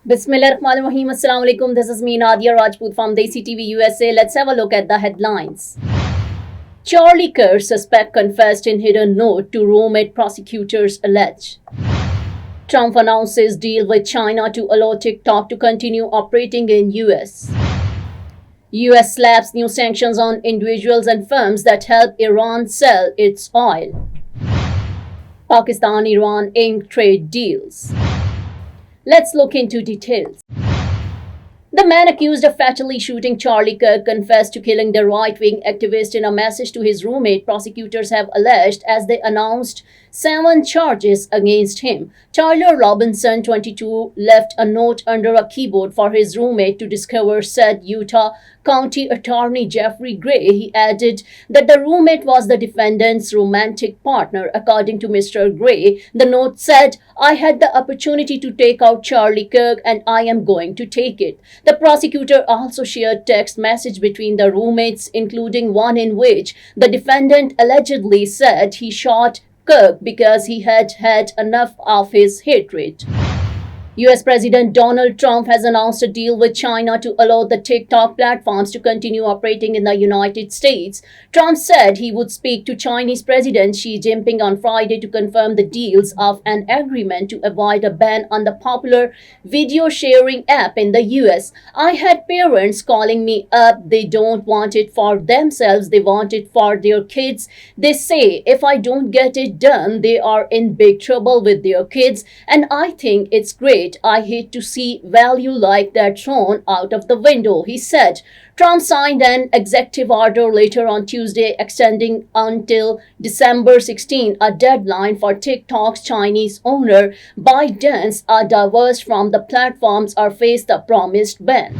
Bismillahirrahmanirrahim. Assalamu alaikum. This is me, Nadia Rajput from Desi TV USA. Let's have a look at the headlines. Charlie Kirk suspect confessed in hidden note to roommate, prosecutors allege. Trump announces deal with China to allow TikTok to continue operating in US. US slaps new sanctions on individuals and firms that help Iran sell its oil. Pakistan-Iran ink trade deals. Let's look into details. The man accused of fatally shooting Charlie Kirk confessed to killing the right-wing activist in a message to his roommate, prosecutors have alleged, as they announced 7 charges against him. Tyler Robinson, 22, left a note under a keyboard for his roommate to discover, said Utah County Attorney Jeffrey Gray. He added that the roommate was the defendant's romantic partner. According to Mr. Gray, the note said, "I had the opportunity to take out Charlie Kirk and I am going to take it." The prosecutor also shared text message between the roommates, including one in which the defendant allegedly said he shot Kirk because he had had enough of his hatred. US President Donald Trump has announced a deal with China to allow the TikTok platforms to continue operating in the United States. Trump said he would speak to Chinese President Xi Jinping on Friday to confirm the deals of an agreement to avoid a ban on the popular video sharing app in the US. "I had parents calling me up. They don't want it for themselves, they want it for their kids. They say if I don't get it done, they are in big trouble with their kids, and I think it's great. I hate to see value like that thrown out of the window," he said. Trump signed an executive order later on Tuesday extending until December 16 a deadline for TikTok's Chinese owner ByteDance are divorced from the platforms or face the promised ban.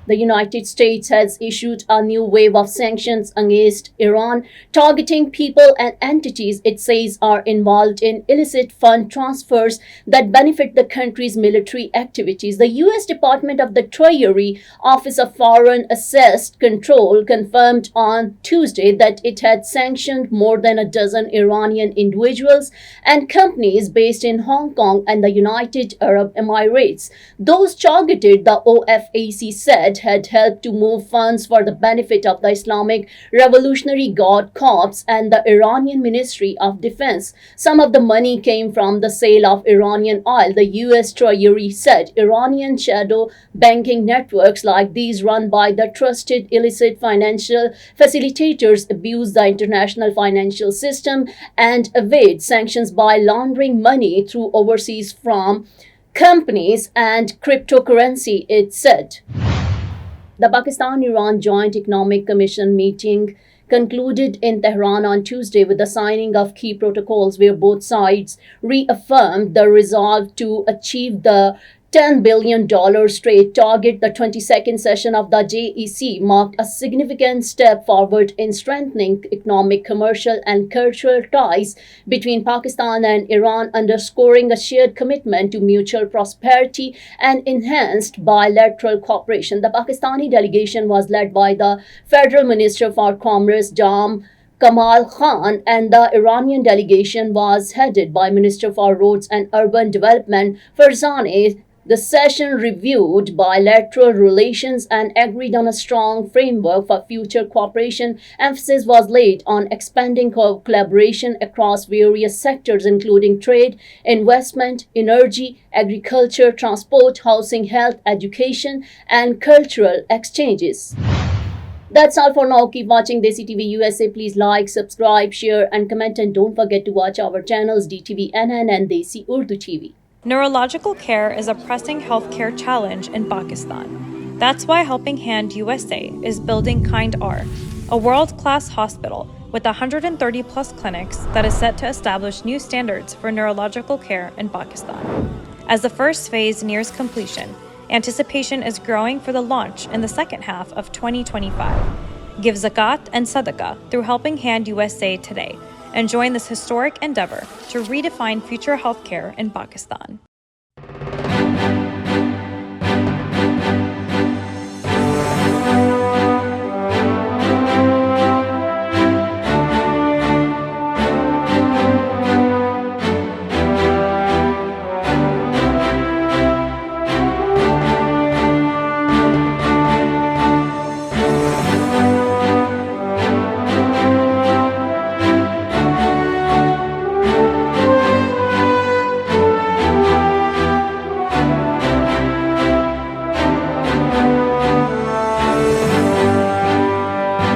The United States has issued a new wave of sanctions against Iran, targeting people and entities it says are involved in illicit fund transfers that benefit the country's military activities. The U.S. Department of the Treasury Office of Foreign Assets Control confirmed on Tuesday that it had sanctioned more than a dozen Iranian individuals and companies based in Hong Kong and the United Arab Emirates. Those targeted, the OFAC said, had helped to move funds for the benefit of the Islamic Revolutionary Guard Corps and the Iranian Ministry of Defense. Some of the money came from the sale of Iranian oil, the U.S. Treasury said. Iranian shadow banking networks like these, run by the trusted illicit financial facilitators, abuse the international financial system and evade sanctions by laundering money through overseas from companies and cryptocurrency, it said. The Pakistan-Iran Joint Economic Commission meeting concluded in Tehran on Tuesday with the signing of key protocols where both sides reaffirmed the resolve to achieve the $10 billion trade target. The 22nd session of the JEC marked a significant step forward in strengthening economic, commercial, and cultural ties between Pakistan and Iran, underscoring a shared commitment to mutual prosperity and enhanced bilateral cooperation. The Pakistani delegation was led by the Federal Minister for Commerce, Jam Kamal Khan, and the Iranian delegation was headed by Minister for Roads and Urban Development, Farzaneh. The session reviewed bilateral relations and agreed on a strong framework for future cooperation. Emphasis was laid on expanding collaboration across various sectors, including trade, investment, energy, agriculture, transport, housing, health, education, and cultural exchanges. That's all for now. Keep watching Desi TV USA. Please like, subscribe, share, and comment. And don't forget to watch our channels DTV NN and Desi Urdu TV. Neurological care is a pressing healthcare challenge in Pakistan. That's why Helping Hand USA is building Kind R, a world-class hospital with 130-plus clinics that is set to establish new standards for neurological care in Pakistan. As the first phase nears completion, anticipation is growing for the launch in the second half of 2025. Give zakat and sadaqah through Helping Hand USA today and join this historic endeavor to redefine future healthcare in Pakistan.